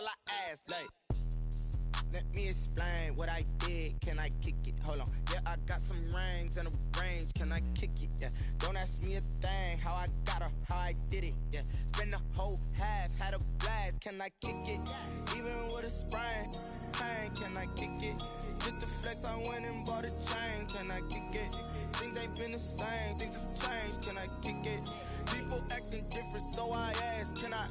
all I ask, like, let me explain what I did. Can I kick it? Hold on. Yeah, I got some rings and a range. Can I kick it? Yeah. Don't ask me a thing. How I got her, how I did it. Yeah. Spend the whole half, had a blast. Can I kick it? Even with a sprain, pain. Can I kick it? Just the flex, I went and bought a chain. Can I kick it? Things ain't been the same. Things have changed. Can I kick it? People acting different, so I ask. Can I?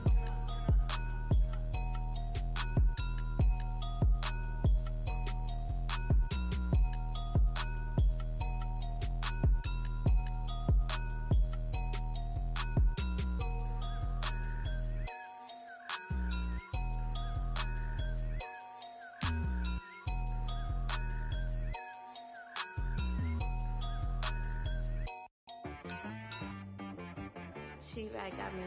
She-Rag got me.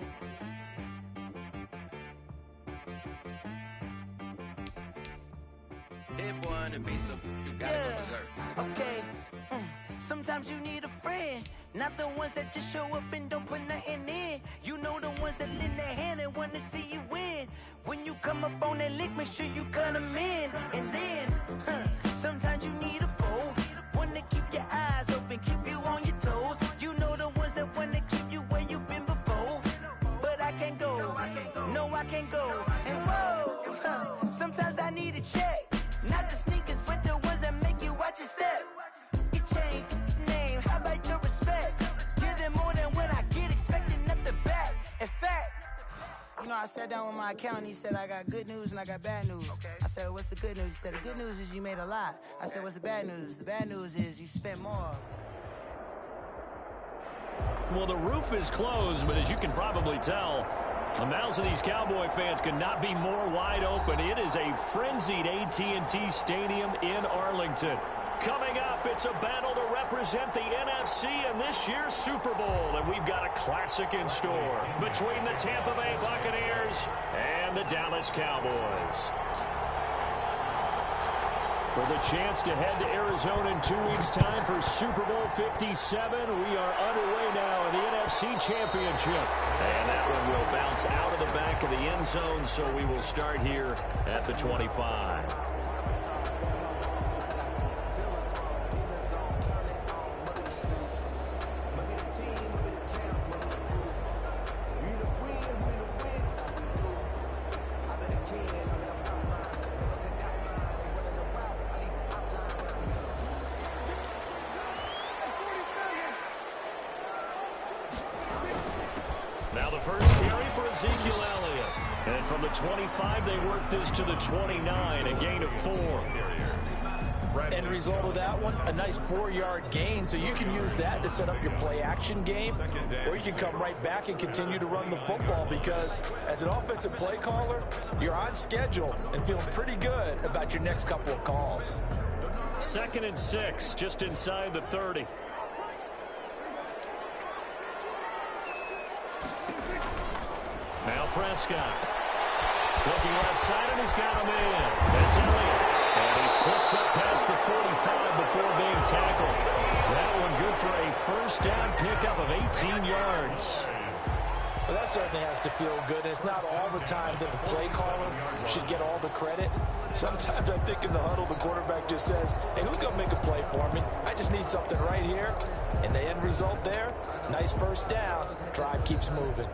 Hit one and be so you gotta go berserk. Okay. Sometimes you need a friend, not the ones that just show up and don't put nothing in. You know the ones that lend their hand and wanna see you win. When you come up on that lick, make sure you cut them in. And then, sometimes you need a foe, one to keep your eyes open, keep you on your toes. You know the ones that wanna keep you where you've been before. But I can't go, no I can't go. And whoa, sometimes I need a check. Not the sneakers, but the ones that make you watch your step. You change name, how about your respect? Give them more than what I get, expecting up the back. In fact, you know, I sat down with my accountant, he said, I got good news and I got bad news. Okay. I said, what's the good news? He said, the good news is you made a lot. I said, what's the bad news? The bad news is you spent more. Well, the roof is closed, but as you can probably tell, the mouths of these Cowboy fans could not be more wide open. It is a frenzied AT&T Stadium in Arlington. Coming up, it's a battle to represent the NFC in this year's Super Bowl, and we've got a classic in store between the Tampa Bay Buccaneers and the Dallas Cowboys. With a chance to head to Arizona in 2 weeks' time for Super Bowl 57, we are underway now in the NFC Championship. And that one will bounce out of the back of the end zone, so we will start here at the 25. Now the first carry for Ezekiel Elliott. And from the 25, they work this to the 29, a gain of 4. End result of that one, a nice 4-yard gain, so you can use that to set up your play-action game, or you can come right back and continue to run the football because as an offensive play caller, you're on schedule and feeling pretty good about your next couple of calls. 2nd and 6, just inside the 30. Now Prescott. Looking left side, and he's got him in. That's Elliott. And he slips up past the 45 before being tackled. That one good for a first down pickup of 18 yards. Well, that certainly has to feel good. And it's not all the time that the play caller should get all the credit. Sometimes I think in the huddle, the quarterback just says, hey, who's going to make a play for me? I just need something right here. And the end result there, nice first down. Drive keeps moving.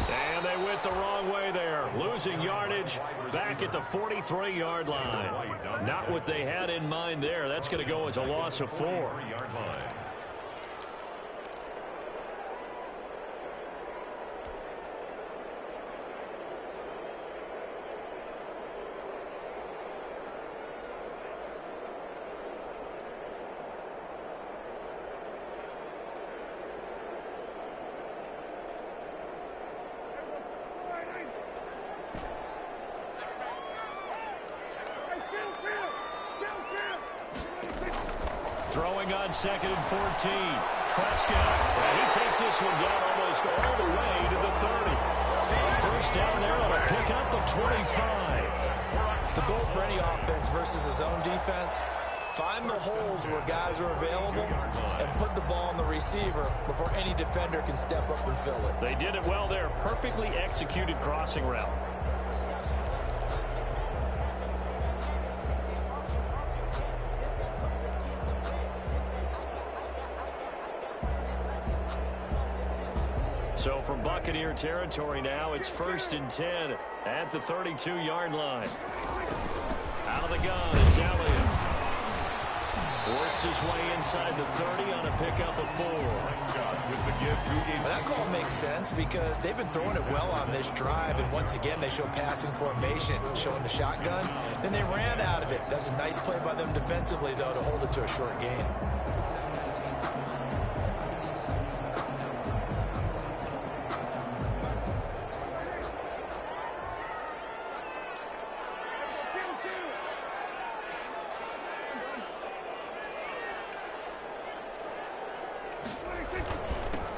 And they went the wrong way there, losing yardage back at the 43-yard line. Not what they had in mind there. That's going to go as a loss of 4. Throwing on 2nd and 14. Prescott. And he takes this one down almost all the way to the 30. A first down there on a pickup of 25. The goal for any offense versus his own defense, find the holes where guys are available and put the ball on the receiver before any defender can step up and fill it. They did it well there. Perfectly executed crossing route. So from Buccaneer territory now, it's 1st and 10 at the 32-yard line. Out of the gun, it's Elliott. Works his way inside the 30 on a pickup of 4. That call makes sense because they've been throwing it well on this drive, and once again they show passing formation, showing the shotgun. Then they ran out of it. That's a nice play by them defensively, though, to hold it to a short gain.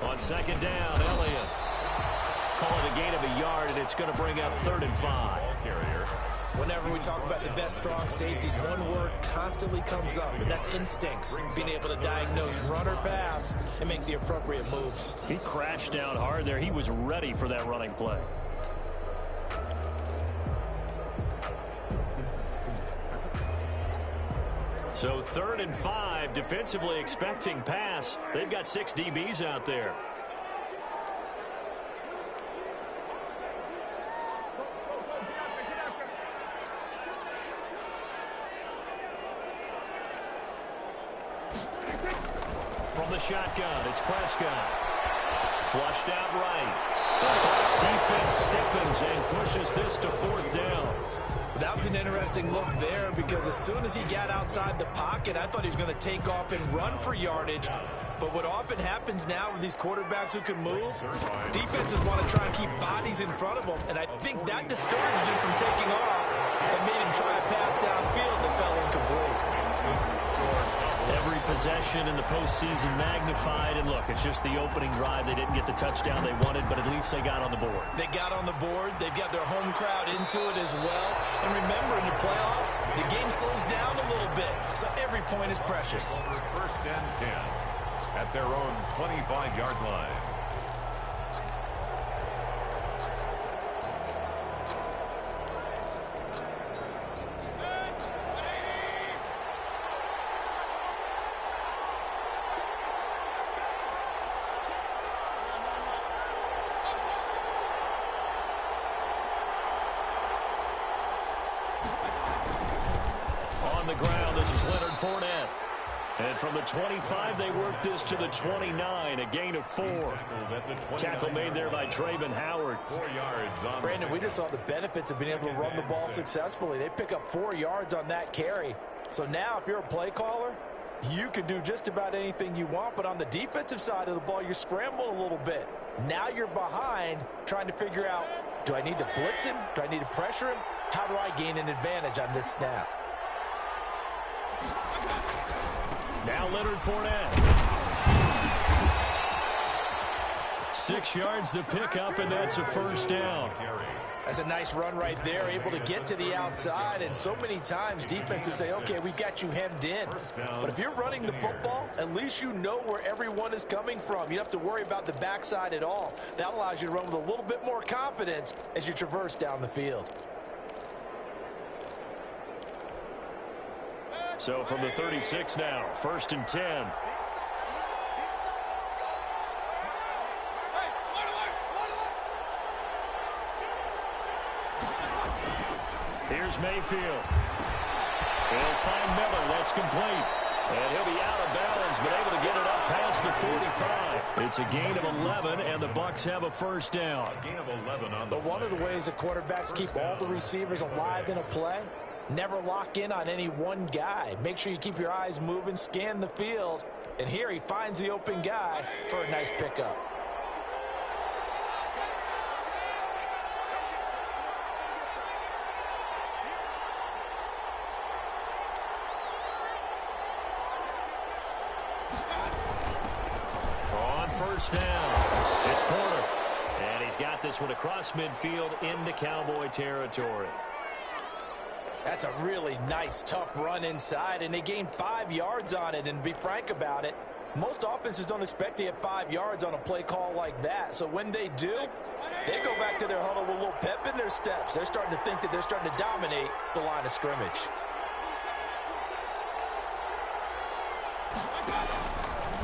On second down, Elliott. Call it a gain of a yard, and it's going to bring up 3rd and 5. Whenever we talk about the best strong safeties, one word constantly comes up, and that's instincts. Being able to diagnose run or pass and make the appropriate moves. He crashed down hard there. He was ready for that running play. So 3rd and 5, defensively expecting pass. They've got 6 DBs out there. From the shotgun, it's Prescott. Flushed out right. The Bucs defense stiffens and pushes this to 4th down. That was an interesting look there because as soon as he got outside the pocket, I thought he was going to take off and run for yardage. But what often happens now with these quarterbacks who can move, defenses want to try and keep bodies in front of them, and I think that discouraged him from taking off and made him try a pass downfield that fell incomplete. Every possession in the postseason magnified, and look, it's just the opening drive. They didn't get the touchdown they wanted, but at least they got on the board. They got on the board. They've got their home crowd into it as well. And remember, in the playoffs, the game slows down a little bit, so every point is precious. 1st and 10 at their own 25-yard line. Fournette. And from the 25, they work this to the 29, a gain of 4. Tackle made there by Traven Howard. 4 yards on Brandon, we just saw the benefits of being able to run the ball successfully. They pick up 4 yards on that carry. So now if you're a play caller, you can do just about anything you want. But on the defensive side of the ball, you're scrambling a little bit. Now you're behind trying to figure out, do I need to blitz him? Do I need to pressure him? How do I gain an advantage on this snap? Now Leonard Fournette. 6 yards the pickup, and that's a first down. That's a nice run right there, able to get to the outside, and so many times defenses say, okay, we've got you hemmed in. But if you're running the football, at least you know where everyone is coming from. You don't have to worry about the backside at all. That allows you to run with a little bit more confidence as you traverse down the field. So from the 36 now, 1st and 10. Here's Mayfield. He'll find Miller. That's complete. And he'll be out of bounds, but able to get it up past the 45. It's a gain of 11, and the Bucs have a first down. Gain of 11 on the But one of the ways that quarterbacks keep all the receivers alive in a play, never lock in on any one guy. Make sure you keep your eyes moving, scan the field. And here he finds the open guy for a nice pickup. first down. It's Porter. And he's got this one across midfield into Cowboy territory. That's a really nice, tough run inside, and they gained 5 yards on it. And to be frank about it, most offenses don't expect to get 5 yards on a play call like that. So when they do, they go back to their huddle with a little pep in their steps. They're starting to think that they're starting to dominate the line of scrimmage.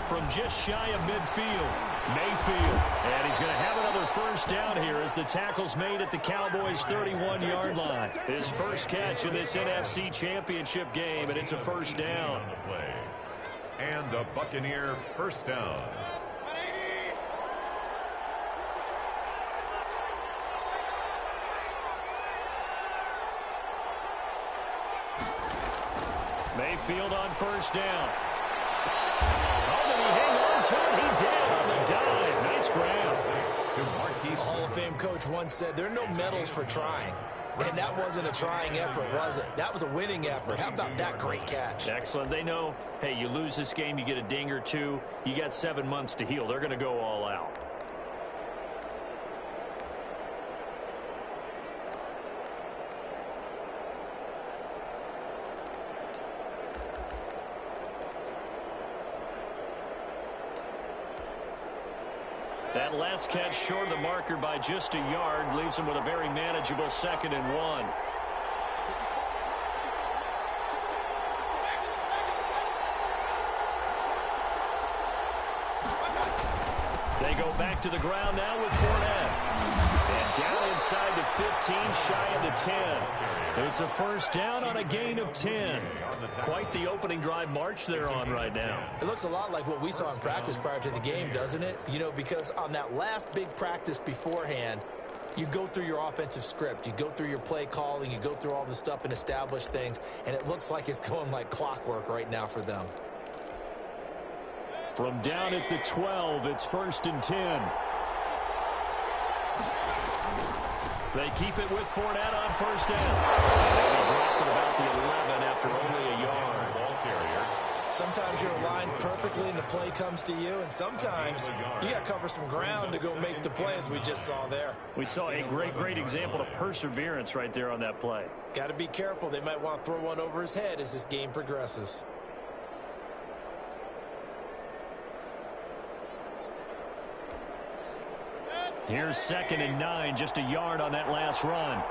From just shy of midfield, Mayfield. And he's going to have another first down here as the tackle's made at the Cowboys' 31-yard line. His first catch in this NFC Championship game, and it's a first down. On the play. And a Buccaneer first down. Mayfield on first down. Oh, did he hang on to it? He did on the dive. Nice grab. A Hall of Fame coach once said, there are no medals for trying. And that wasn't a trying effort, was it? That was a winning effort. How about that great catch? Excellent. They know, hey, you lose this game, you get a ding or two. You got 7 months to heal. They're going to go all out. That last catch short of the marker by just a yard leaves him with a very manageable 2nd and 1. They go back to the ground now with Fournette. And down inside the 15, shy of the 10. It's a first down on a gain of 10. Quite the opening drive march they're on right now. It looks a lot like what we saw in practice prior to the game, doesn't it? You know, because on that last big practice beforehand, you go through your offensive script. You go through your play calling. You go through all the stuff and establish things. And it looks like it's going like clockwork right now for them. From down at the 12, it's 1st and 10. They keep it with Fournette on first down. And he dropped at about the 11 after only a yard. Ball carrier. Sometimes you're aligned perfectly and the play comes to you, and sometimes you got to cover some ground to go make the play, as we just saw there. We saw a great example of perseverance right there on that play. Got to be careful. They might want to throw one over his head as this game progresses. Here's 2nd and 9, just a yard on that last run.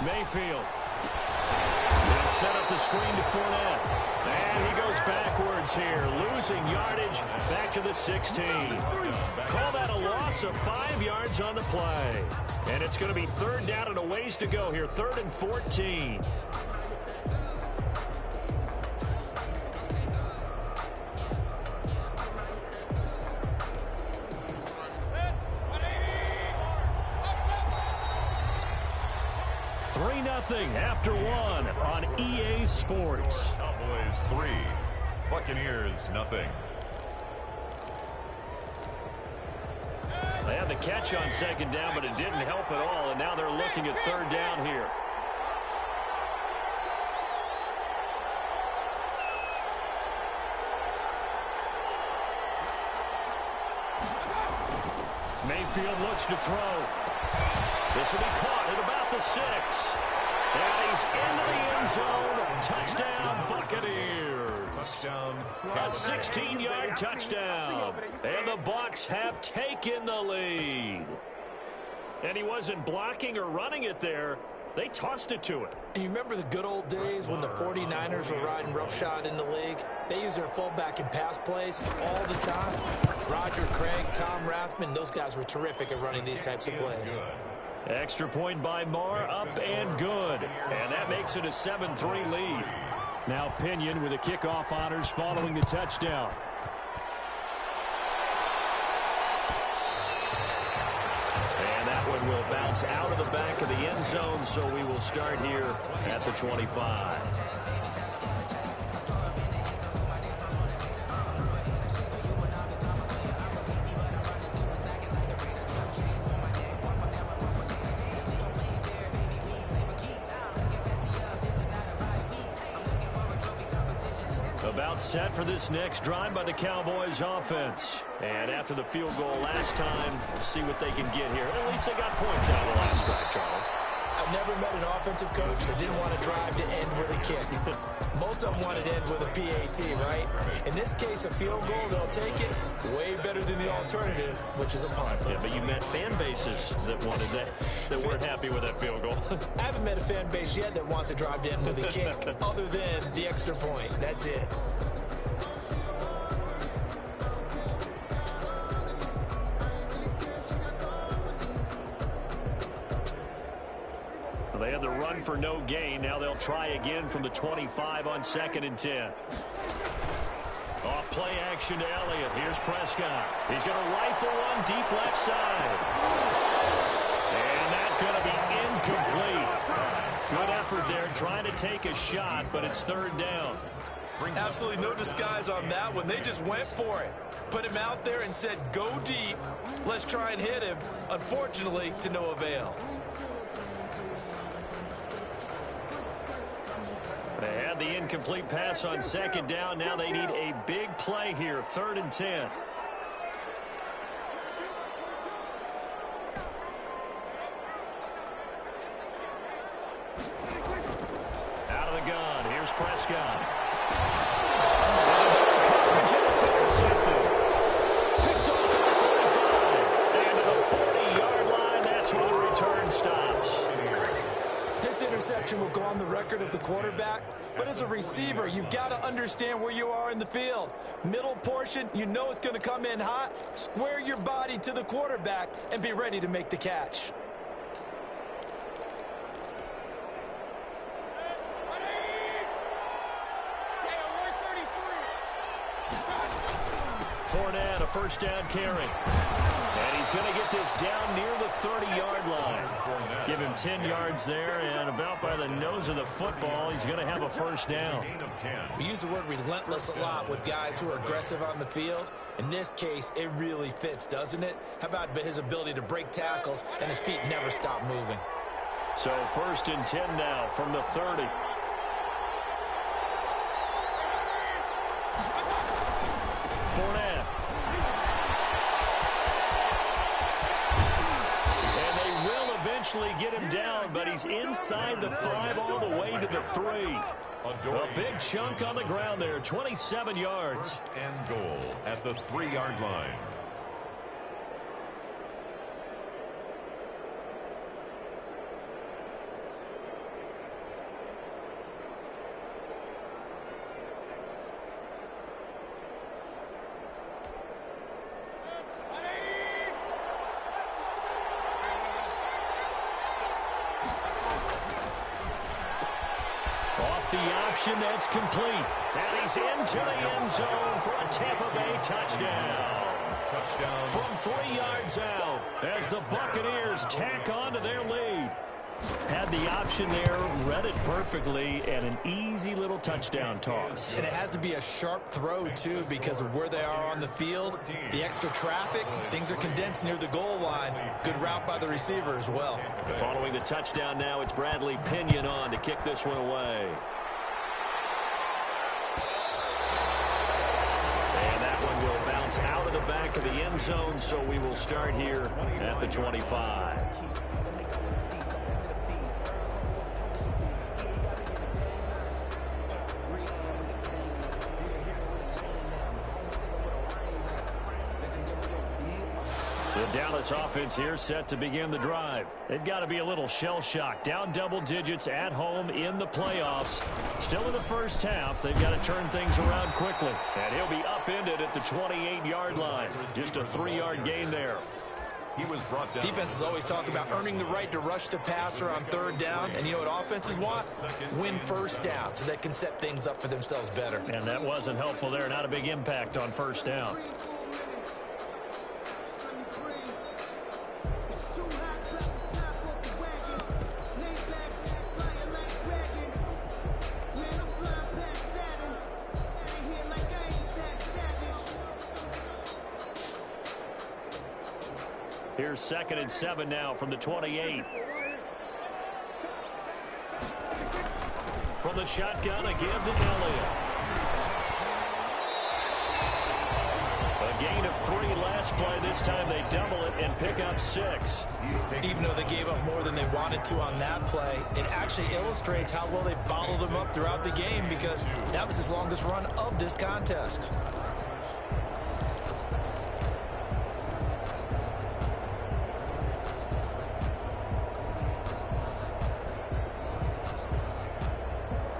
Mayfield. He'll set up the screen to Fournette. And he goes backwards here, losing yardage back to the 16. Call that a loss of 5 yards on the play. And it's going to be 3rd down and a ways to go here, 3rd and 14. After 1 on EA Sports. Cowboys 3, Buccaneers nothing. They had the catch on 2nd down, but it didn't help at all, and now they're looking at 3rd down here. Mayfield looks to throw. This will be caught at about the 6. And he's into the end zone. Touchdown, Buccaneers. Touchdown. A 16-yard touchdown. And the Bucs have taken the lead. And he wasn't blocking or running it there. They tossed it to it. And you remember the good old days when the 49ers were riding roughshod in the league? They use their fullback in pass plays all the time. Roger Craig, Tom Rathman, those guys were terrific at running these types of plays. Extra point by Marr, up and good. And that makes it a 7-3 lead. Now Pinion with the kickoff honors following the touchdown. And that one will bounce out of the back of the end zone, so we will start here at the 25. About set for this next drive by the Cowboys offense. And after the field goal last time, we'll see what they can get here. At least they got points out of the last drive, Charles. I've never met an offensive coach that didn't want to drive to end with a kick. Most of them wanted to end with a PAT, right? In this case, a field goal, they'll take it way better than the alternative, which is a punt. Yeah, but you met fan bases that wanted that weren't happy with that field goal. I haven't met a fan base yet that wants to drive to end with a kick other than the extra point. That's it. They had the run for no gain. Now they'll try again from the 25 on 2nd and 10. Off play action to Elliott. Here's Prescott. He's going to rifle one deep left side. And that's going to be incomplete. Good effort there trying to take a shot, but it's 3rd down. Absolutely no disguise on that one. They just went for it. Put him out there and said, go deep. Let's try and hit him. Unfortunately, to no avail. They had the incomplete pass on 2nd down. Now they need a big play here. 3rd and 10. Out of the gun. Here's Prescott. Coverage, and it's intercepted. Picked off at the 45. And to the 40-yard line. That's where the return stops. This interception will go on the record of the quarterback, but as a receiver, you've got to understand where you are in the field. Middle portion, you know it's going to come in hot. Square your body to the quarterback and be ready to make the catch. Fournette, a 1st down carry. And he's going to get this down near the 30-yard line. Give him 10 yards there, and about by the nose of the football, he's going to have a 1st down. We use the word relentless a lot with guys who are aggressive on the field. In this case, it really fits, doesn't it? How about his ability to break tackles and his feet never stop moving? So 1st and 10 now from the 30. Fournette. Get him down, but he's inside the 5 all the way to the 3. A big chunk on the ground there, 27 yards. And goal at the 3-yard line. The option that's complete. And he's into the end zone for a Tampa Bay touchdown. From 3 yards out as the Buccaneers tack on to their lead. Had the option there, read it perfectly, and an easy little touchdown toss. And it has to be a sharp throw, too, because of where they are on the field. The extra traffic, things are condensed near the goal line. Good route by the receiver as well. Following the touchdown now, it's Bradley Pinion on to kick this one away. And that one will bounce out of the back of the end zone, so we will start here at the 25. The Dallas offense here set to begin the drive. They've got to be a little shell-shocked. Down double digits at home in the playoffs. Still in the first half. They've got to turn things around quickly. And he'll be upended at the 28-yard line. Just a 3-yard gain there. He was brought down. Defenses always talk about earning the right to rush the passer on 3rd down. And you know what offenses want? Win 1st down so they can set things up for themselves better. And that wasn't helpful there. Not a big impact on 1st down. Here's 2nd and 7 now from the 28. From the shotgun, a give to Elliott. of 3 last play. This time they double it and pick up 6. Even though they gave up more than they wanted to on that play, it actually illustrates how well they bottled them up throughout the game, because that was his longest run of this contest.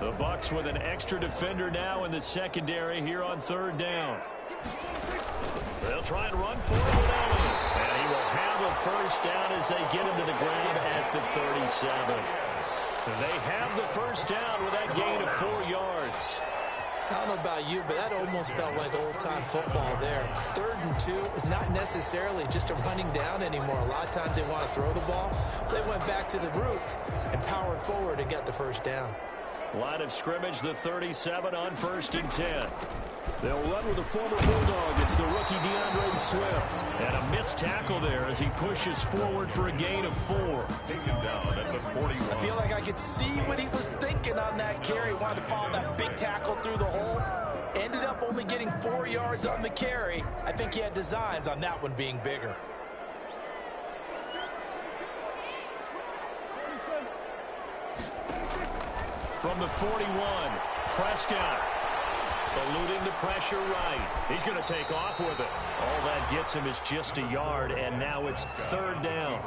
The Bucs with an extra defender now in the secondary here on 3rd down. They'll try and run for it with Elliott. And he will have a first down as they get him to the ground at the 37. They have the first down with that gain of 4 yards. I don't know about you, but that almost felt like old-time football there. 3rd and 2 is not necessarily just a running down anymore. A lot of times they want to throw the ball. They went back to the roots and powered forward and got the first down. Line of scrimmage, the 37 on 1st and 10. They'll run with a former Bulldog. It's the rookie DeAndre Swift. And a missed tackle there as he pushes forward for a gain of 4. Taken down at the 41. I feel like I could see what he was thinking on that carry. Wanted to follow that big tackle through the hole. Ended up only getting 4 yards on the carry. I think he had designs on that one being bigger. From the 41, Prescott eluding the pressure right. He's going to take off with it. All that gets him is just a yard, and now it's 3rd down.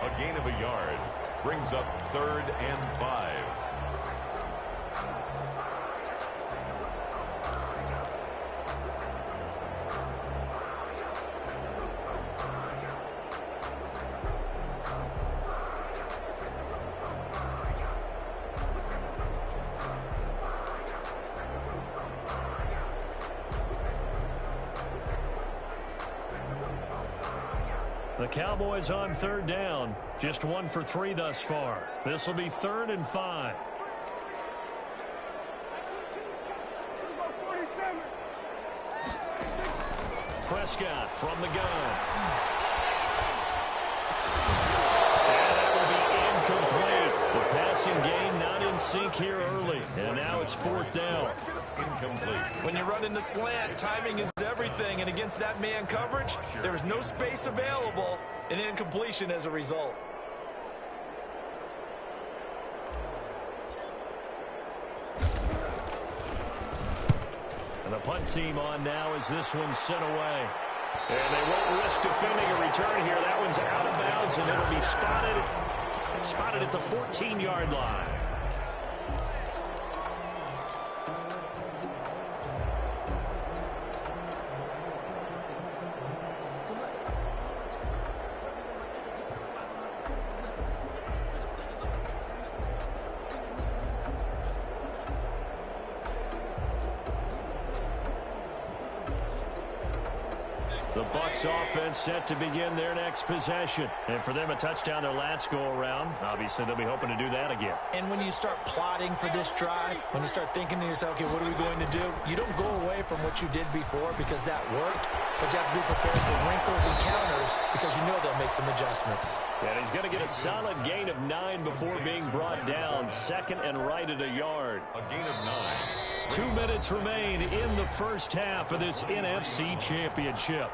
A gain of a yard brings up 3rd and 5. The Cowboys on 3rd down. Just 1 for 3 thus far. This will be 3rd and 5. Prescott from the gun. And that will be incomplete. The passing game not in sync here early. And now it's 4th down. Incomplete. When you run into slant, timing is everything, and against that man coverage, there is no space available, and incompletion as a result. And the punt team on now as this one's sent away. And they won't risk defending a return here. That one's out of bounds, and it'll be spotted at the 14-yard line. The Bucs offense set to begin their next possession. And for them, a touchdown their last go-around. Obviously, they'll be hoping to do that again. And when you start plotting for this drive, when you start thinking to yourself, okay, what are we going to do? You don't go away from what you did before because that worked, but you have to be prepared for wrinkles and counters because you know they'll make some adjustments. And he's going to get a solid gain of 9 before being brought down. 2nd and right at a yard. A gain of 9. 2 minutes remain in the first half of this NFC Championship.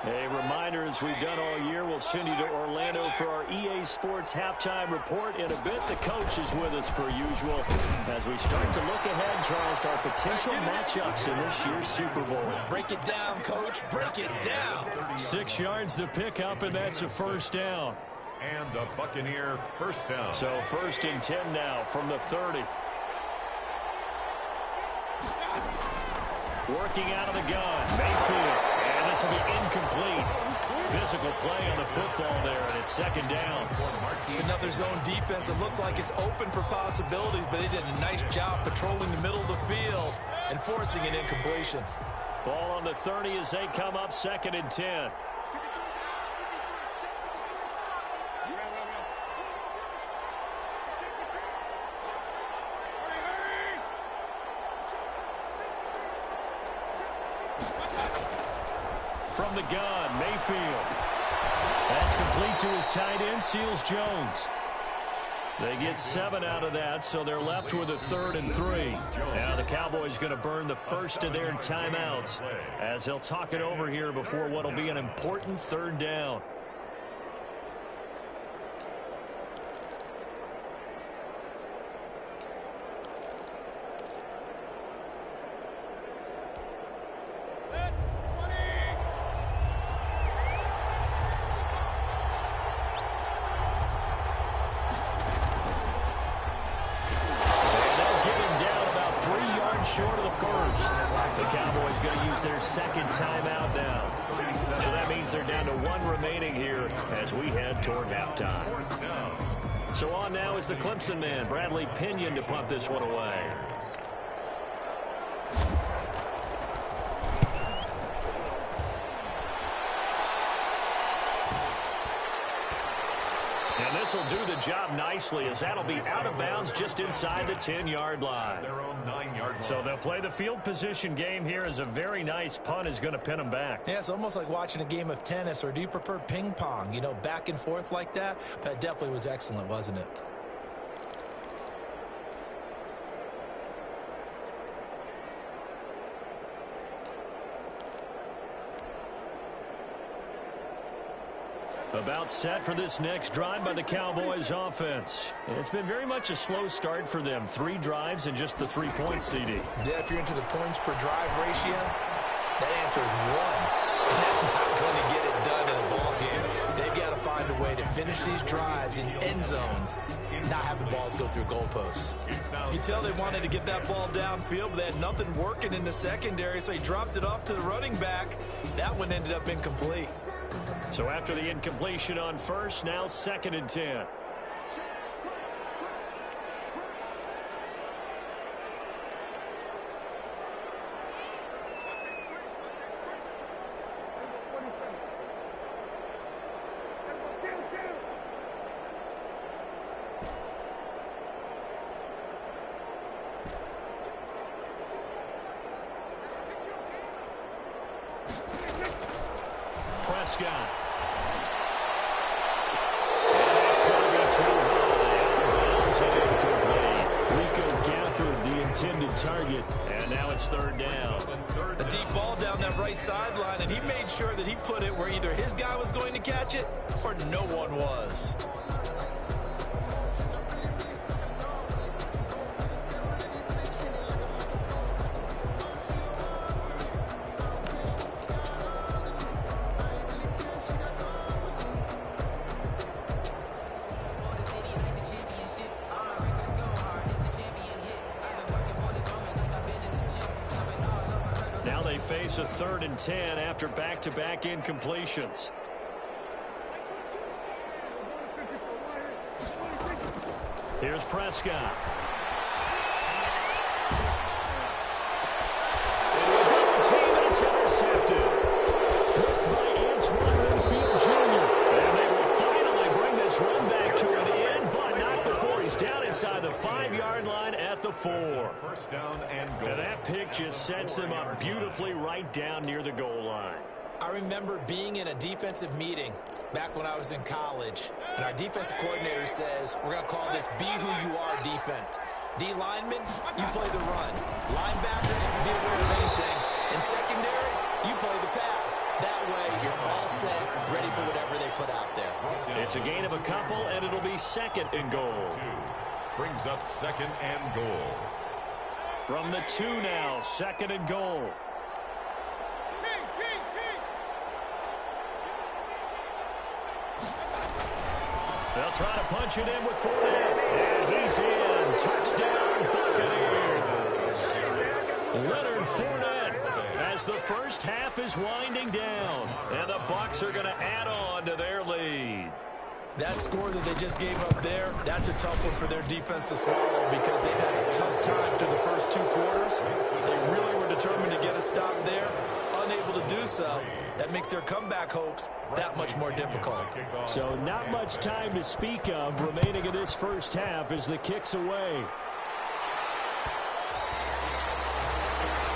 A reminder, as we've done all year, we'll send you to Orlando for our EA Sports halftime report. In a bit, the coach is with us per usual as we start to look ahead, Charles, to our potential matchups in this year's Super Bowl. Break it down, coach. Break it down. 6 yards to pick up, and that's a first down. And a Buccaneer first down. So 1st and 10 now from the 30. Working out of the gun, Mayfield. And this will be incomplete. Physical play on the football there, and it's 2nd down. It's another zone defense. It looks like it's open for possibilities, but they did a nice job patrolling the middle of the field and forcing an incompletion. Ball on the 30 as they come up 2nd and 10. From the gun, Mayfield. That's complete to his tight end, Seals Jones. They get 7 out of that, so they're left with a 3rd and 3. Now the Cowboys going to burn the first of their timeouts as they'll talk it over here before what will be an important 3rd down. Short of the first. The Cowboys going to use their 2nd timeout now. So that means they're down to 1 remaining here as we head toward halftime. So on now is the Clemson man, Bradley Pinion, to punt this one away. And this will do the job nicely as that'll be out of bounds just inside the 10-yard line. Their own 9-yard line. So they'll play the field position game here as a very nice punt is going to pin them back. Yeah, it's almost like watching a game of tennis, or do you prefer ping pong? You know, back and forth like that? That definitely was excellent, wasn't it? About set for this next drive by the Cowboys offense. It's been very much a slow start for them. 3 drives and just the 3 points, CD. Yeah, if you're into the points per drive ratio, that answer is 1. And that's not going to get it done in a ball game. They've got to find a way to finish these drives in end zones, not having balls go through goalposts. You tell they wanted to get that ball downfield, but they had nothing working in the secondary, so he dropped it off to the running back. That one ended up incomplete. So after the incompletion on first, now 2nd and 10. Prescott. Intended target, and now it's 3rd down. A deep ball down that right sideline, and he made sure that he put it where either his guy was going to catch it or no one was. Face a 3rd and 10 after back-to-back incompletions. Here's Prescott. Double team, and it's intercepted. Picked by Antoine Winfield Jr. And they will finally bring this run back to an end, but not before he's down inside the 5-yard line at the 4. First down and goal. And that pick just sets him up beautifully right down near the goal line. I remember being in a defensive meeting back when I was in college, and our defensive coordinator says, we're going to call this Be Who You Are defense. D linemen, you play the run. Linebackers, be aware of anything. In secondary, you play the pass. That way, you're all set, ready for whatever they put out there. It's a gain of a couple, and it'll be 2nd and goal. Brings up 2nd and goal. From the 2 now, 2nd and goal. They'll try to punch it in with Fournette. And he's in. Touchdown, Buccaneers. Leonard Fournette as the first half is winding down. And the Bucs are going to add on to their lead. That score that they just gave up there, that's a tough one for their defense to swallow because they've had a tough time through the first 2 quarters. They really were determined to get a stop there, unable to do so. That makes their comeback hopes that much more difficult. So not much time to speak of remaining in this first half as the kick's away.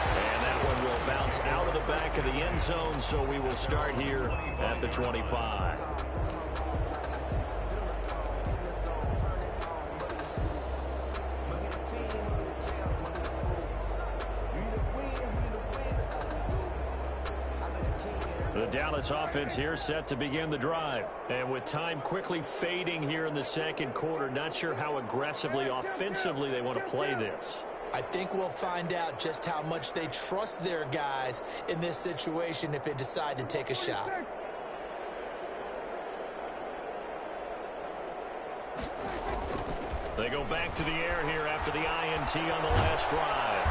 And that one will bounce out of the back of the end zone, so we will start here at the 25. The Dallas offense here set to begin the drive. And with time quickly fading here in the second quarter, not sure how aggressively, offensively they want to play this. I think we'll find out just how much they trust their guys in this situation if they decide to take a shot. They go back to the air here after the INT on the last drive.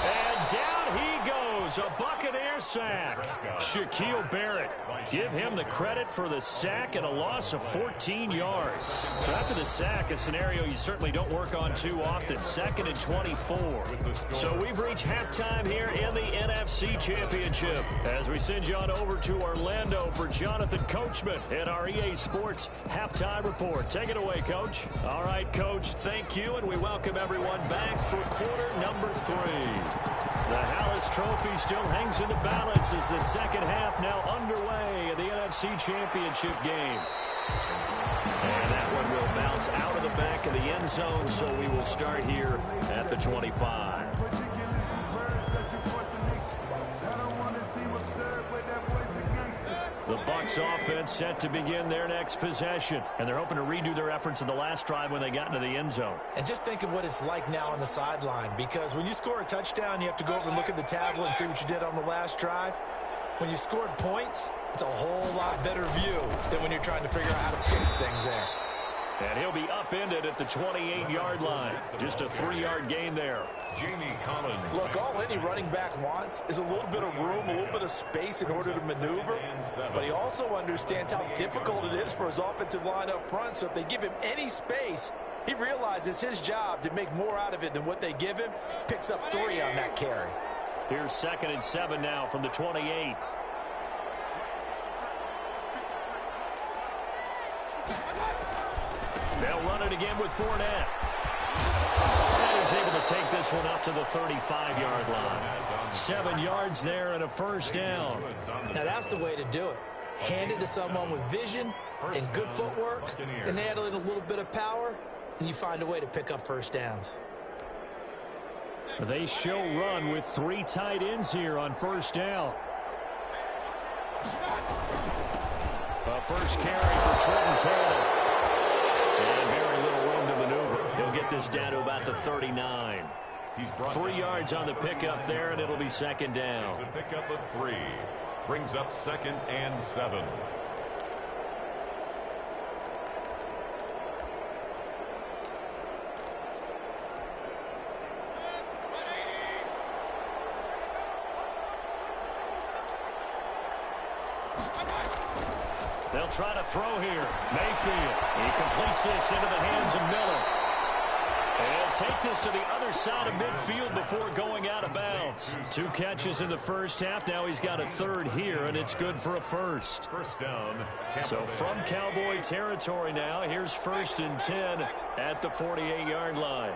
And down he goes, a Buccaneer sack. Shaquille Barrett, give him the credit for the sack and a loss of 14 yards. So after the sack, a scenario you certainly don't work on too often, 2nd and 24. So we've reached halftime here in the NFC Championship as we send you on over to Orlando for Jonathan Coachman in our EA Sports Halftime Report. Take it away, Coach. All right, Coach, thank you, and we welcome everyone back for quarter number 3. The Hallis Trophy still hangs in the balance as the second half now underway in the NFC Championship game. And that one will bounce out of the back of the end zone, so we will start here at the 25. The Bucs offense set to begin their next possession, and they're hoping to redo their efforts in the last drive when they got into the end zone. And just think of what it's like now on the sideline, because when you score a touchdown, you have to go over and look at the tablet and see what you did on the last drive. When you scored points, it's a whole lot better view than when you're trying to figure out how to fix things there. And he'll be upended at the 28-yard line. Just a 3-yard gain there. Jamie Collins. Look, all any running back wants is a little bit of room, a little bit of space in order to maneuver. But he also understands how difficult it is for his offensive line up front. So if they give him any space, he realizes his job to make more out of it than what they give him. Picks up 3 on that carry. Here's 2nd and 7 now from the 28. They'll run it again with Fournette. And he's able to take this one up to the 35-yard line. 7 yards there and a first down. Now that's the way to do it. Hand it to someone with vision and good footwork, and add in a little bit of power, and you find a way to pick up first downs. They show run with 3 tight ends here on first down. A first carry for Trenton Cannon. And very little room to maneuver. He'll get this down to about the 39. 3 yards on the pickup there, and it'll be 2nd down. It's a pickup of 3. Brings up 2nd and 7. They'll try to throw here. Mayfield. He completes this into the hands of Miller. And take this to the other side of midfield before going out of bounds. 2 catches in the first half. Now he's got a 3rd here, and it's good for a first. First down. So from Cowboy territory now, here's 1st and 10 at the 48-yard line.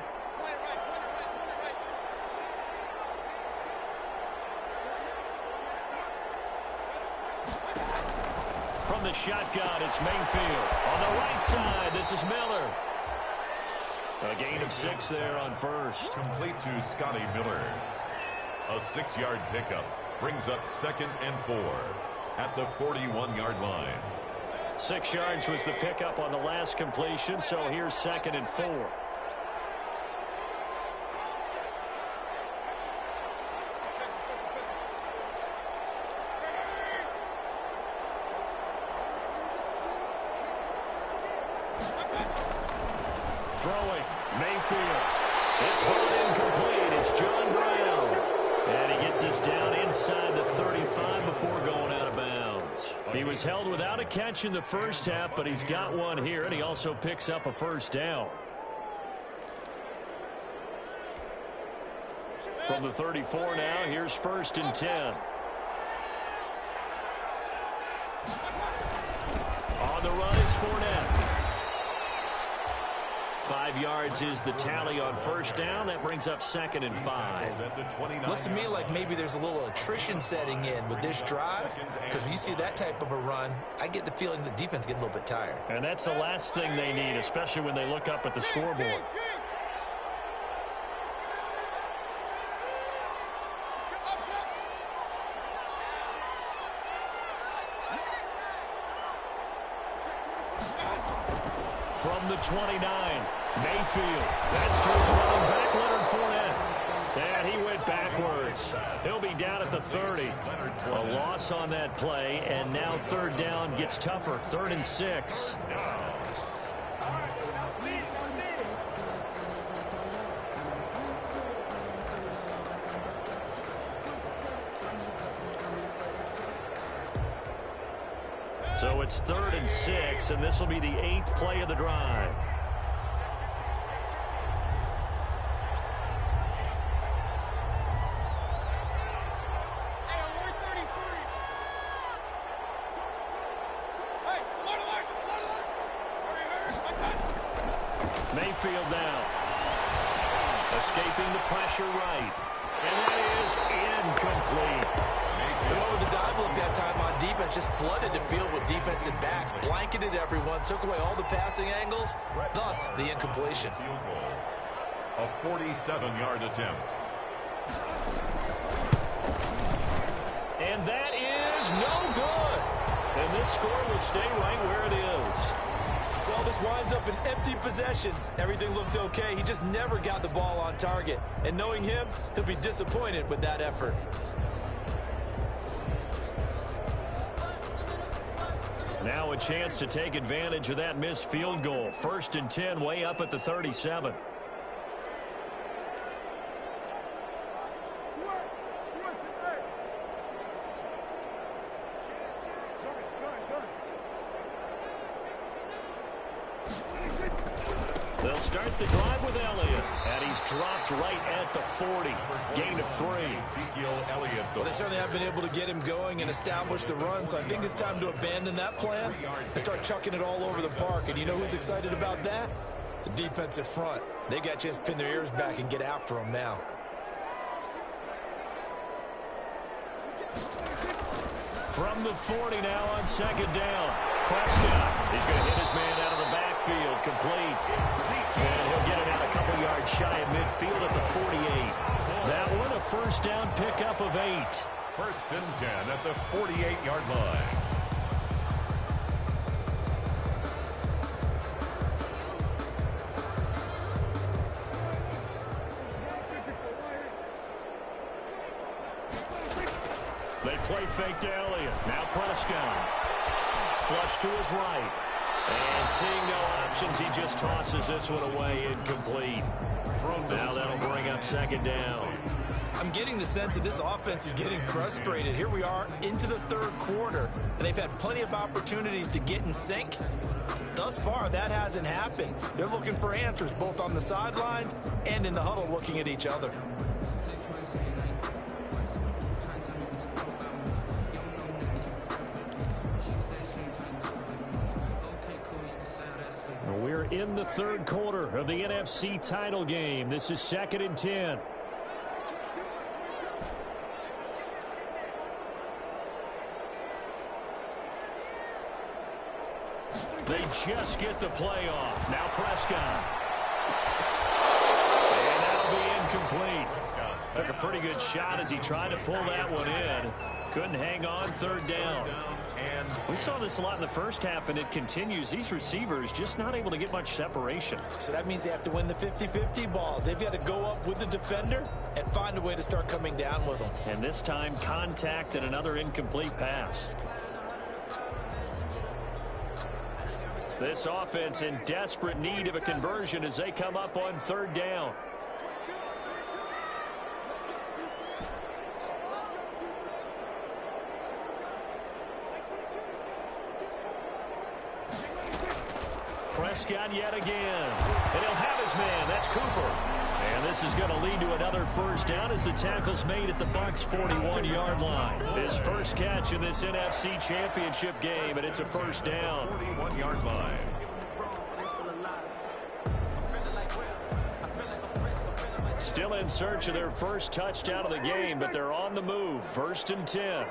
From the shotgun, it's Mayfield. On the right side, this is Miller. A gain of 6 there on first. Complete to Scotty Miller. A 6-yard pickup. Brings up 2nd and 4 at the 41-yard line. 6 yards was the pickup on the last completion, so here's 2nd and 4. Throwing, Mayfield. It's hauled incomplete. It's John Brown. And he gets this down inside the 35 before going out of bounds. He was held without a catch in the first half, but he's got one here, and he also picks up a first down. From the 34 now, here's 1st and 10. On the run, it's Fournette. 5 yards is the tally on first down. That brings up 2nd and 5. Looks to me like maybe there's a little attrition setting in with this drive, because when you see that type of a run, I get the feeling the defense getting a little bit tired. And that's the last thing they need, especially when they look up at the scoreboard. From the 29, Mayfield. That's to his running back, Leonard Fournette. And he went backwards. He'll be down at the 30. A loss on that play, and now third down gets tougher. 3rd and 6. So it's 3rd and 6, and this will be the 8th play of the drive. Mayfield now. Escaping the pressure right. And that is incomplete. Over the dive look that time on defense, just flooded the field with defensive backs, blanketed everyone, took away all the passing angles, thus the incompletion. A 47-yard attempt. And that is no good. And this score will stay right where it is. Well, this winds up an empty possession. Everything looked okay. He just never got the ball on target. And knowing him, he'll be disappointed with that effort. Now a chance to take advantage of that missed field goal. 1st and 10, way up at the 37. They'll start the drive with Elliott, and he's dropped right at the 40. Gain of 3. Well, they certainly have been able to get him going and establish the run, so I think it's time to abandon that plan and start chucking it all over the park. And you know who's excited about that? The defensive front. They got a chance to pin their ears back and get after him now. From the 40 now on 2nd down. Prescott. He's going to hit his man out of the backfield. Complete. And he'll get it out a couple yards shy of midfield at the 48. That one a 1st down pickup of 8. 1st and 10 at the 48-yard line. They play fake to Elliott. Now Prescott. Flush to his right. And seeing no options, he just tosses this one away, incomplete. Now that'll bring up 2nd down. I'm getting the sense that this offense is getting frustrated. Here we are into the 3rd quarter, and they've had plenty of opportunities to get in sync. Thus far, that hasn't happened. They're looking for answers both on the sidelines and in the huddle looking at each other. We're in the 3rd quarter of the NFC title game. This is 2nd and 10. They just get the play off. Now Prescott. And that'll be incomplete. Took a pretty good shot as he tried to pull that one in. Couldn't hang on. 3rd down. We saw this a lot in the first half, and it continues. These receivers just not able to get much separation. So that means they have to win the 50-50 balls. They've got to go up with the defender and find a way to start coming down with them. And this time, contact and another incomplete pass. This offense in desperate need of a conversion as they come up on 3rd down. Prescott yet again. And he'll have his man. That's Cooper. And this is going to lead to another 1st down as the tackle's made at the Bucs' 41-yard line. His first catch in this NFC Championship game, and it's a 1st down. 41-yard line. Still in search of their first touchdown of the game, but they're on the move. 1st and 10.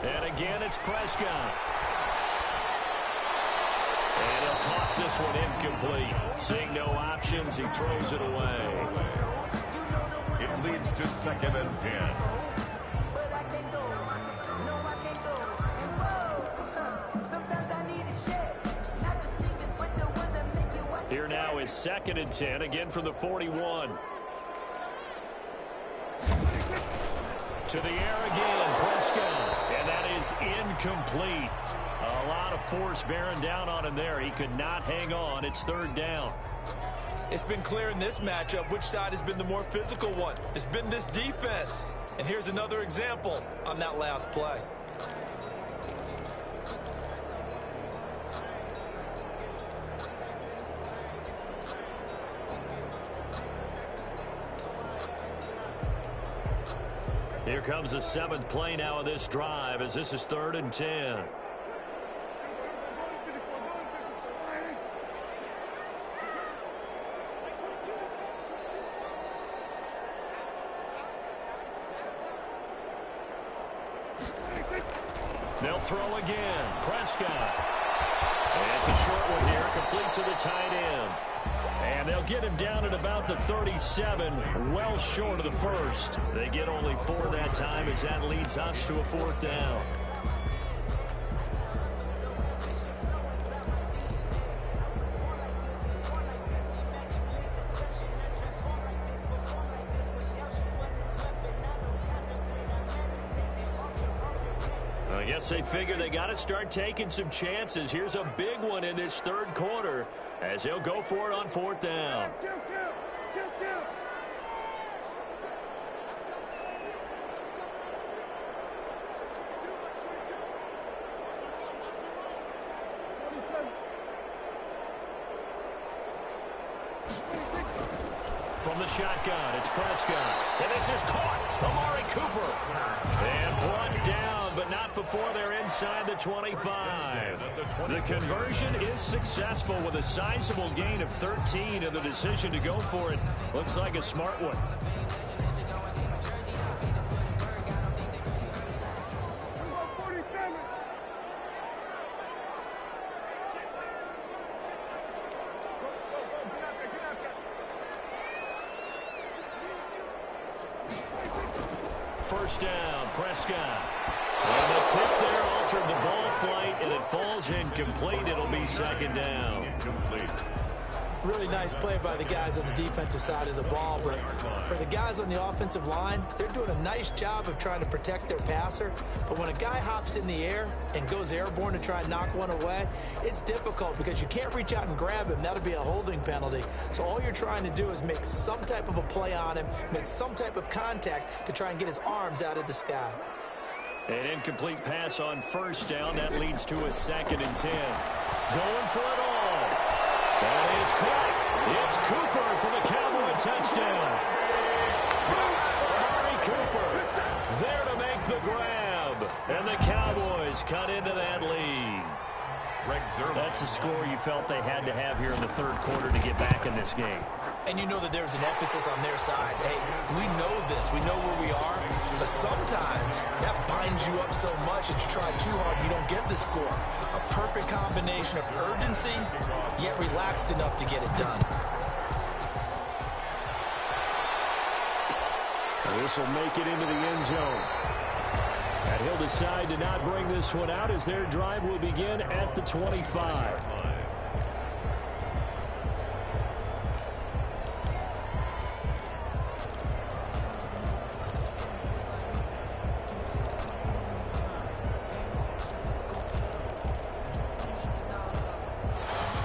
And again, it's Prescott. And he'll toss this one incomplete. Seeing no options, he throws it away. It leads to 2nd and 10. Here now is 2nd and 10, again from the 41. To the air again, Prescott, and that is incomplete. A lot of force bearing down on him there. He could not hang on. It's 3rd down. It's been clear in this matchup which side has been the more physical one. It's been this defense. And here's another example on that last play. Here comes the 7th play now of this drive as this is 3rd and 10. They'll throw again. Prescott. And it's a short one here, complete to the tight end. And they'll get him down at about the 37, well short of the first. They get only 4 that time as that leads us to a 4th down. I guess they figure they got to start taking some chances. Here's a big one in this 3rd quarter as he'll go for it on 4th down. From the shotgun, it's Prescott. And this is caught. Amari Cooper. And brought down, but not before they're inside the 25. The conversion is successful with a sizable gain of 13, and the decision to go for it looks like a smart one. First down, Prescott. And the tip there altered the ball flight, and it falls incomplete. It'll be 2nd down. Really nice play by the guys on the defensive side of the ball, but for the guys on the offensive line, they're doing a nice job of trying to protect their passer. But when a guy hops in the air and goes airborne to try and knock one away, it's difficult because you can't reach out and grab him. That'll be a holding penalty. So all you're trying to do is make some type of a play on him, make some type of contact to try and get his arms out of the sky. An incomplete pass on first down. That leads to a 2nd and 10. Going for it all. That is caught. It's Cooper for the Cowboy touchdown. Amari Cooper there to make the grab. And the Cowboys cut into that lead. That's a score you felt they had to have here in the 3rd quarter to get back in this game. And you know that there's an emphasis on their side. Hey, we know this. We know where we are. But sometimes that binds you up so much that you try too hard, you don't get the score. A perfect combination of urgency, yet relaxed enough to get it done. This will make it into the end zone. And he'll decide to not bring this one out as their drive will begin at the 25.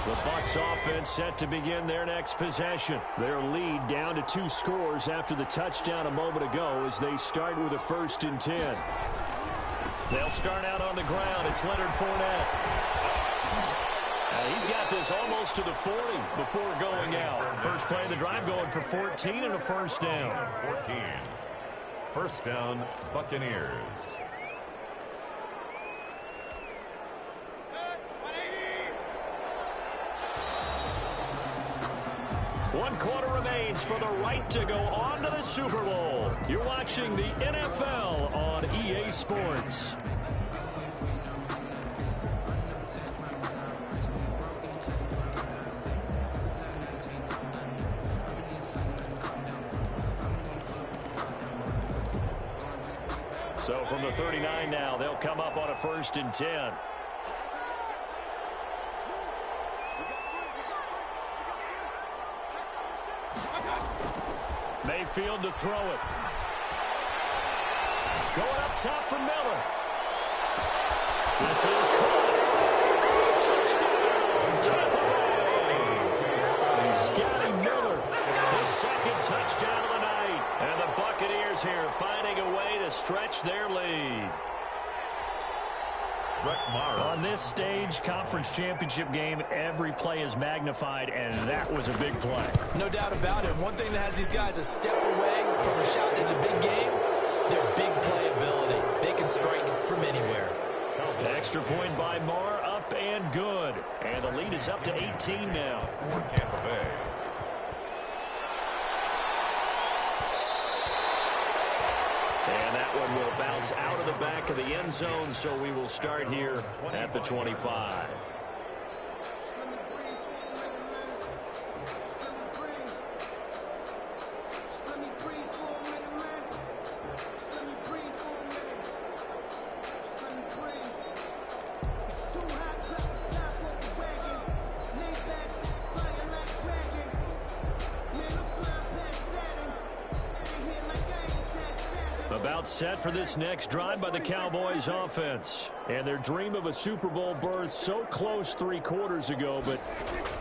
The Bucs offense set to begin their next possession. Their lead down to 2 scores after the touchdown a moment ago as they start with a 1st and 10. They'll start out on the ground. It's Leonard Fournette. He's got this almost to the 40 before going out. First play of the drive going for 14 and a 1st down. 14. 1st down, Buccaneers. One quarter remains for the right to go on to the Super Bowl. You're watching the NFL on EA Sports. So from the 39 now, they'll come up on a 1st and 10. Mayfield to throw it. Going up top for Miller. This is caught. Touchdown, Tampa Bay. Scotty Miller, his 2nd touchdown of the night. And the Buccaneers here finding a way to stretch their lead. On this stage, conference championship game, every play is magnified, and that was a big play. No doubt about it. One thing that has these guys a step away from a shot in the big game, their big play ability. They can strike from anywhere. An extra point by Marr, up and good. And the lead is up to 18 now. For Tampa Bay. And that one will bounce out of the back of the end zone, so we will start here at the 25. About set for this next drive by the Cowboys offense. And their dream of a Super Bowl berth so close 3 quarters ago, but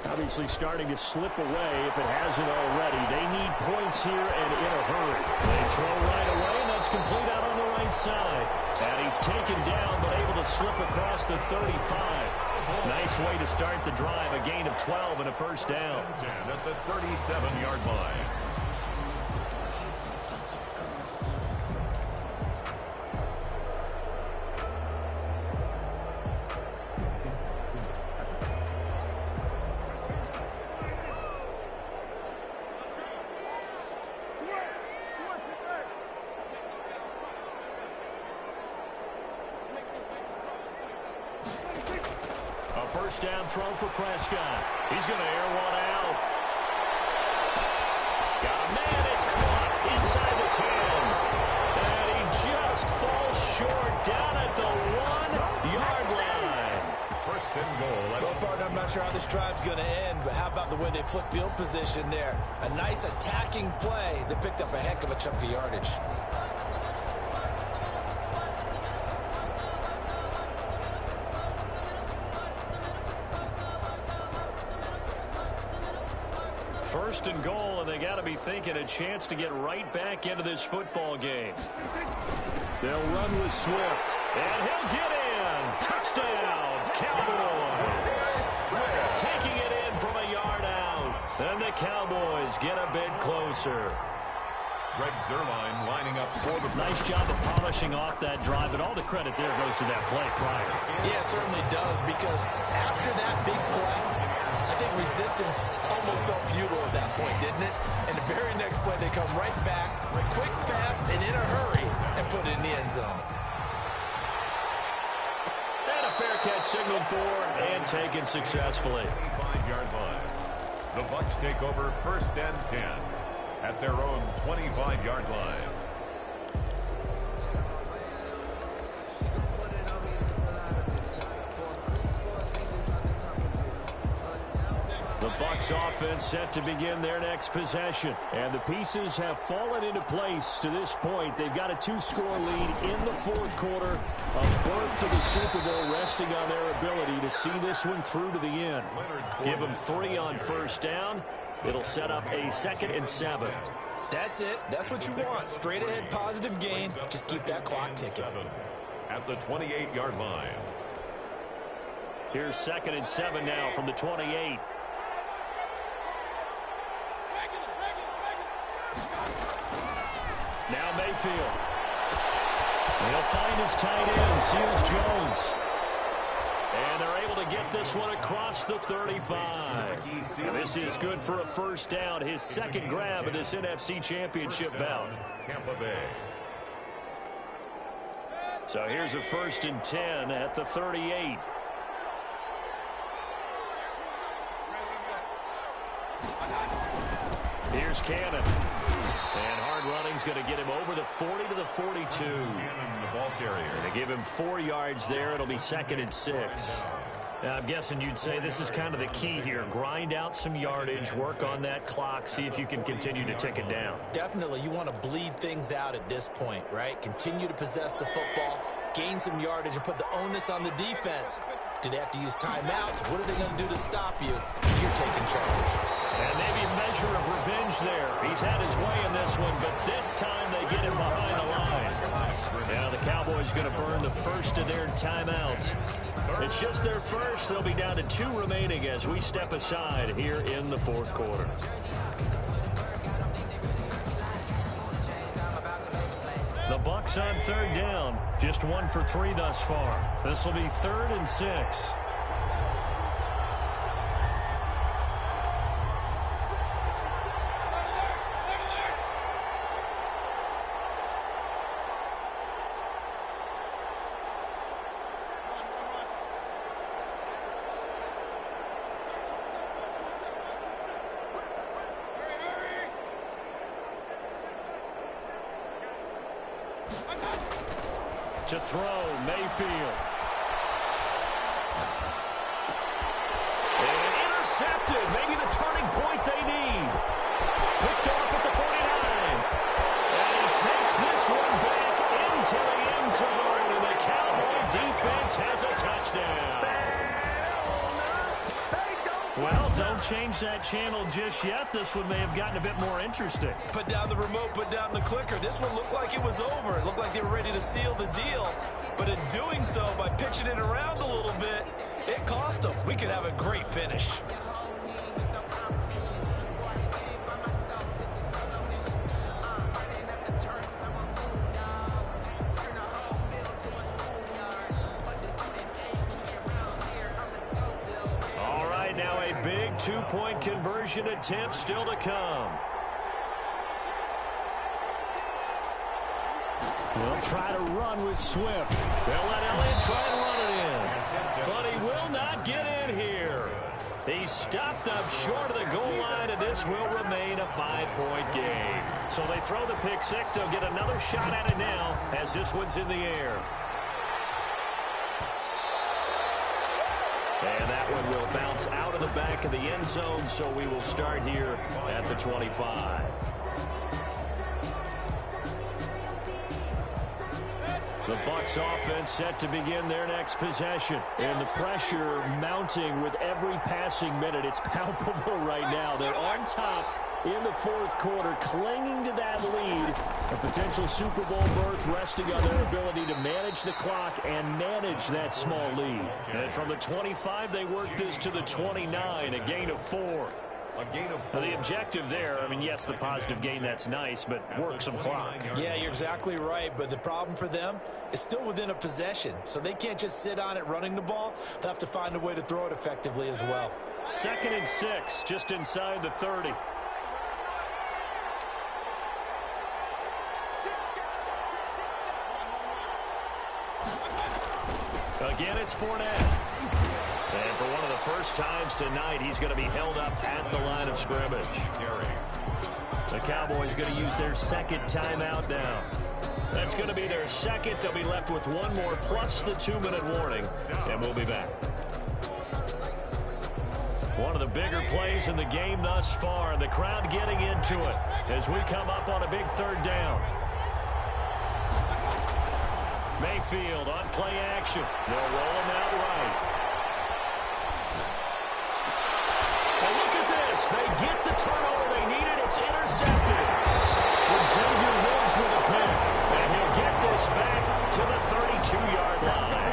obviously starting to slip away if it hasn't already. They need points here and in a hurry. They throw right away, and that's complete out on the right side. And he's taken down, but able to slip across the 35. Nice way to start the drive, a gain of 12 and a 1st down. At the 37-yard line. First down throw for Prescott. He's going to air one out. Got a man. It's caught inside the 10. And he just falls short down at the 1-yard line. First and goal. Well, partner, I'm not sure how this drive's going to end, but how about the way they flip field position there? A nice attacking play that picked up a heck of a chunk of yardage. First and goal, and they got to be thinking a chance to get right back into this football game. They'll run with Swift, and he'll get in. Touchdown, Cowboys. Taking it in from a yard out. And the Cowboys get a bit closer. Greg Zuerlein lining up for the... Nice job of polishing off that drive, but all the credit there goes to that play prior. Yeah, it certainly does, because after that big play, I think resistance almost felt futile at that point, didn't it? And the very next play, they come right back, quick, fast, and in a hurry, and put it in the end zone. And a fair catch signaled for and taken successfully. 25-yard line. The Bucs take over 1st and 10 at their own 25-yard line. The Bucs offense set to begin their next possession. And the pieces have fallen into place to this point. They've got a 2-score lead in the 4th quarter. A berth to the Super Bowl resting on their ability to see this one through to the end. Give them 3 on 1st down. It'll set up a 2nd and 7. That's it. That's what you want. Straight ahead positive gain. Just keep that clock ticking. At the 28-yard line. Here's 2nd and 7 now from the 28. Now Mayfield. He'll find his tight end, Seals Jones. And they're able to get this one across the 35. And this is good for a 1st down, his 2nd grab of this NFC Championship bout. Tampa Bay. So here's a 1st and 10 at the 38. Here's Cannon. And hard running's going to get him over the 40 to the 42. The ball carrier. They give him 4 yards there. It'll be 2nd and 6. Now, I'm guessing you'd say this is kind of the key here. Grind out some yardage, work on that clock, see if you can continue to tick it down. Definitely, you want to bleed things out at this point, right? Continue to possess the football, gain some yardage, and put the onus on the defense. Do they have to use timeouts? What are they going to do to stop you? You're taking charge. And maybe a measure of revenge there. He's had his way in this one, but this time they get him behind the line. Now the Cowboys going to burn the first of their timeouts. It's just their first. They'll be down to 2 remaining as we step aside here in the 4th quarter. The Bucs on 3rd down. Just 1 for 3 thus far. This will be 3rd and 6. To throw, Mayfield. And intercepted. Maybe the turning point they need. Picked off at the 49. And he takes this one back into the end zone. And the Cowboy defense has a touchdown. Well, don't change that channel just yet. This one may have gotten a bit more interesting. Put down the remote, put down the clicker. This one looked like it was over. It looked like they were ready to seal the deal. But in doing so, by pitching it around a little bit, it cost them. We could have a great finish. Now a big 2-point conversion attempt still to come. They'll try to run with Swift. They'll let Elliott try and run it in. But he will not get in here. He's stopped up short of the goal line, and this will remain a 5-point game. So they throw the pick six. They'll get another shot at it now as this one's in the air. And that one will bounce out of the back of the end zone, so we will start here at the 25. The Bucs offense set to begin their next possession. And the pressure mounting with every passing minute. It's palpable right now. They're on top in the 4th quarter, clinging to that lead. A potential Super Bowl berth resting on their ability to manage the clock and manage that small lead. And from the 25, they work this to the 29, a gain of 4. Now, the objective there, I mean, yes, the positive gain, that's nice, but work some clock. Yeah, you're exactly right, but the problem for them is still within a possession, so they can't just sit on it running the ball. They'll have to find a way to throw it effectively as well. 2nd and 6, just inside the 30. Again, it's Fournette. And for one of the first times tonight, he's going to be held up at the line of scrimmage. The Cowboys going to use their 2nd timeout now. That's going to be their 2nd. They'll be left with one more plus the 2-minute warning, and we'll be back. One of the bigger plays in the game thus far, and the crowd getting into it as we come up on a big 3rd down. Mayfield on play action. They'll roll him out right. And look at this. They get the turnover they needed. It's intercepted. Xavier Woods with a pick. And he'll get this back to the 32-yard line.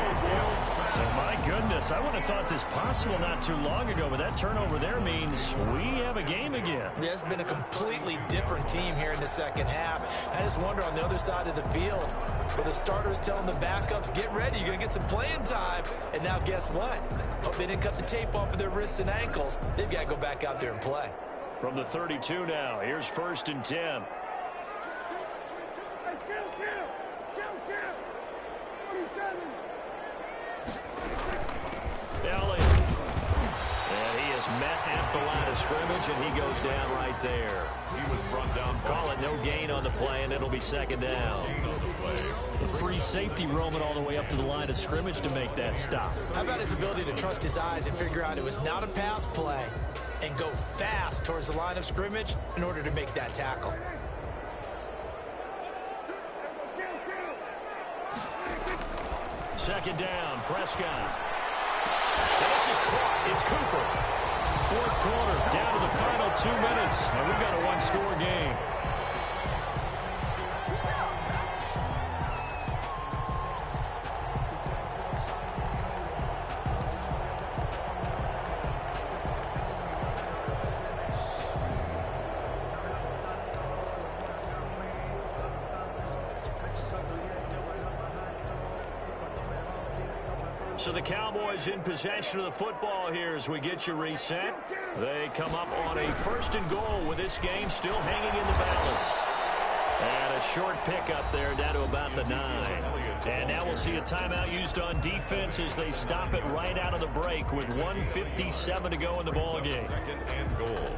So, my goodness, I would have thought this possible not too long ago, but that turnover there means we have a game again. Yeah, it's been a completely different team here in the 2nd half. I just wonder on the other side of the field, where the starters telling the backups, get ready, you're going to get some playing time. And now guess what? Hope they didn't cut the tape off of their wrists and ankles. They've got to go back out there and play. From the 32 now, here's 1st and 10. Elliott. And he is met at the line of scrimmage, and he goes down right there. He was brought down. Call it no gain on the play, and it'll be second down. The free safety roaming all the way up to the line of scrimmage to make that stop. How about his ability to trust his eyes and figure out it was not a pass play and go fast towards the line of scrimmage in order to make that tackle? Second down, Prescott. This is caught. It's Cooper. Fourth quarter, down to the final 2 minutes, and we've got a one-score game. So the Cowboys in possession of the football here as we get you reset. They come up on a 1st and goal with this game still hanging in the balance. And a short pickup there down to about the 9. And now we'll see a timeout used on defense as they stop it right out of the break with 1:57 to go in the ballgame. 2nd and goal.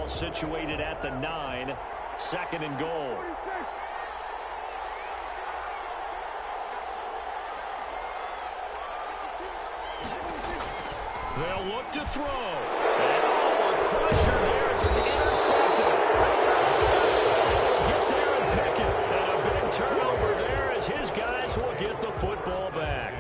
Situated at the 9, 2nd and goal. They'll look to throw. And a crusher there as it's intercepted. Get there and pick it. And a big turnover there as his guys will get the football back.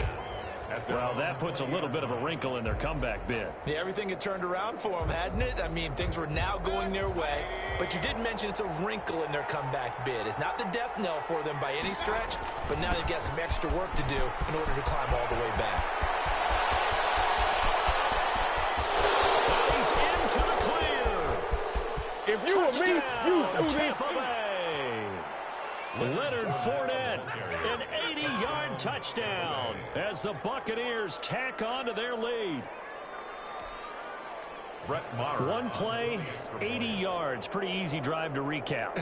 Well, that puts a little bit of a wrinkle in their comeback bid. Yeah, everything had turned around for them, hadn't it? I mean, things were now going their way. But you did mention it's a wrinkle in their comeback bid. It's not the death knell for them by any stretch, but now they've got some extra work to do in order to climb all the way back. He's into the clear. If you were me, you do this too. Leonard Fournette, an 80-yard touchdown as the Buccaneers tack on to their lead. One play, 80 yards. Pretty easy drive to recap.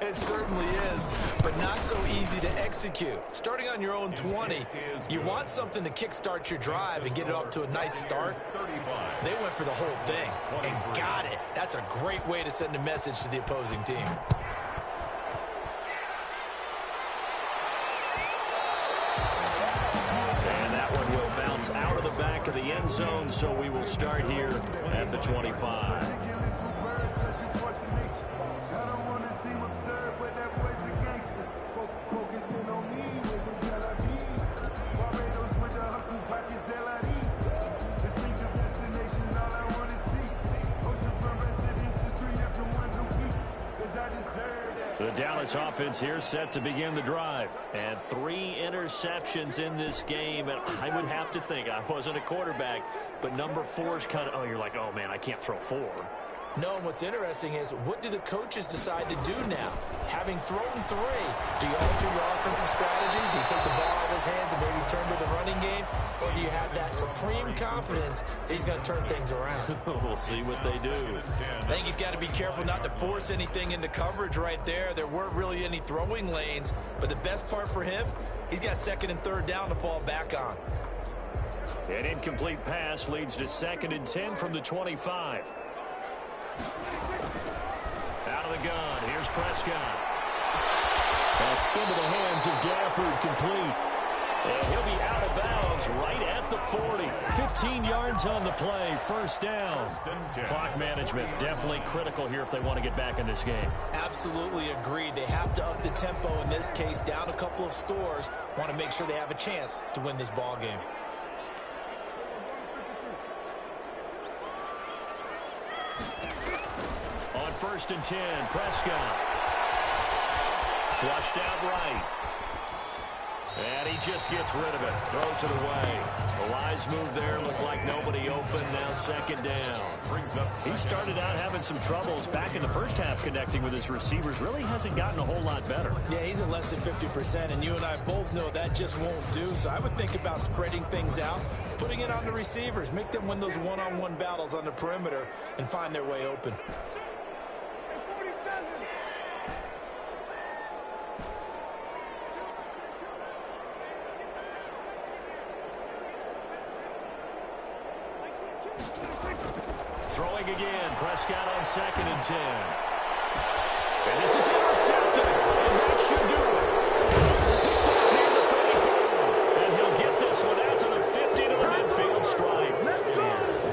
It certainly is, but not so easy to execute. Starting on your own 20, you want something to kickstart your drive and get it off to a nice start. They went for the whole thing and got it. That's a great way to send a message to the opposing team. Out of the back of the end zone, so we will start here at the 25. The Dallas offense here set to begin the drive. And 3 interceptions in this game. And I would have to think, I wasn't a quarterback, but number 4 is kind of, oh, you're like, oh, man, I can't throw 4. No, and what's interesting is, what do the coaches decide to do now? Having thrown 3, do you alter your offensive strategy? Do you take the ball out of his hands and maybe turn to the running game? Or do you have that supreme confidence that he's going to turn things around? We'll see what they do. I think he's got to be careful not to force anything into coverage right there. There weren't really any throwing lanes, but the best part for him, he's got 2nd and 3rd down to fall back on. An incomplete pass leads to 2nd and 10 from the 25. Out of the gun, here's Prescott. That's into the hands of Gafford, complete. And he'll be out of bounds right at the 40. 15 yards on the play, 1st down. Clock management definitely critical here if they want to get back in this game. Absolutely agreed. They have to up the tempo in this case, down a couple of scores. Want to make sure they have a chance to win this ball game. On 1st and 10, Prescott. Flushed out right. And he just gets rid of it. Throws it away. A wise move there. Looked like nobody open. Now 2nd down. He started out having some troubles back in the first half connecting with his receivers. Really hasn't gotten a whole lot better. Yeah, he's at less than 50%, and you and I both know that just won't do. So I would think about spreading things out, putting it on the receivers, make them win those one-on-one battles on the perimeter, and find their way open. Throwing again. Prescott on 2nd and 10. And this is intercepted. And that should do it. Picked up near the 34. And he'll get this one out to the 50 to the midfield stripe.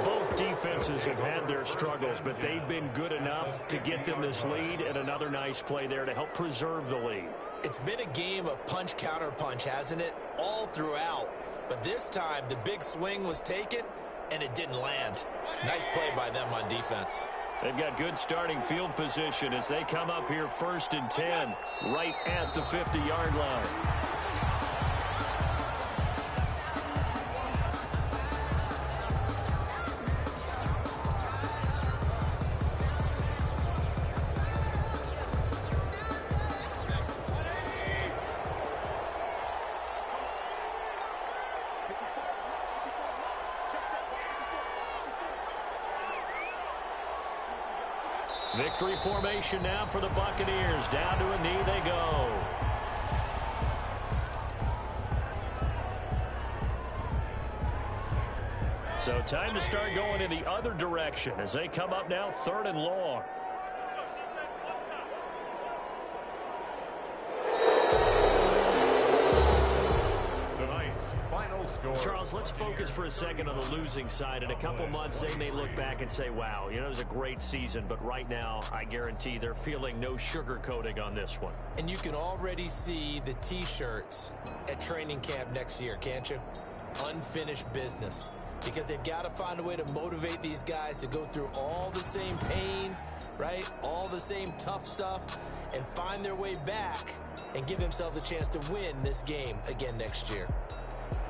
Both defenses have had their struggles, but they've been good enough to get them this lead, and another nice play there to help preserve the lead. It's been a game of punch-counter-punch, hasn't it? All throughout. But this time, the big swing was taken, and it didn't land. Nice play by them on defense. They've got good starting field position as they come up here 1st and 10, right at the 50-yard line. Victory formation now for the Buccaneers. Down to a knee they go. So time to start going in the other direction as they come up now 3rd and long. Charles, let's focus for a second on the losing side. In a couple months, they may look back and say, wow, you know, it was a great season. But right now, I guarantee they're feeling no sugarcoating on this one. And you can already see the T-shirts at training camp next year, can't you? Unfinished business. Because they've got to find a way to motivate these guys to go through all the same pain, right? All the same tough stuff, and find their way back and give themselves a chance to win this game again next year.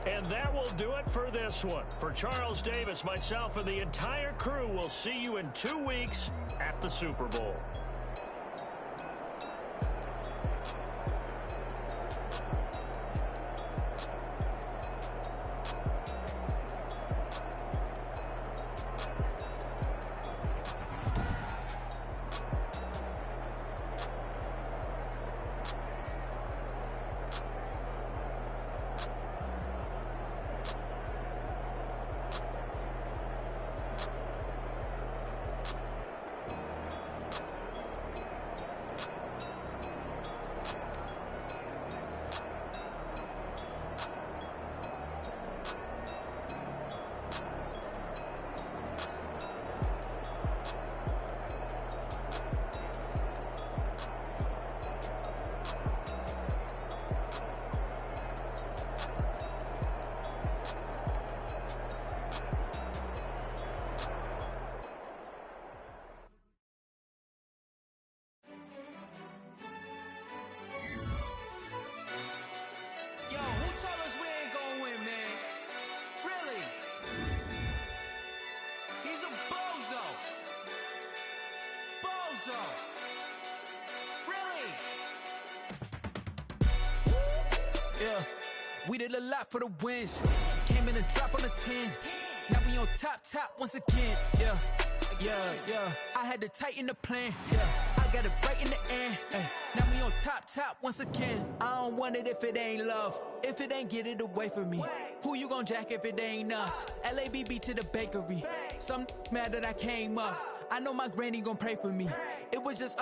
And that will do it for this one. For Charles Davis, myself, and the entire crew, we'll see you in 2 weeks at the Super Bowl. Yeah, we did a lot for the wins. Came in and drop on the 10. Now we on top once again. Yeah. I had to tighten the plan. Yeah, I got it right in the end. Now we on top once again. I don't want it if it ain't love. If it ain't, get it away from me. Who you gon' jack if it ain't us? LABB to the bakery. Some mad that I came up. I know my granny gon' pray for me. It was just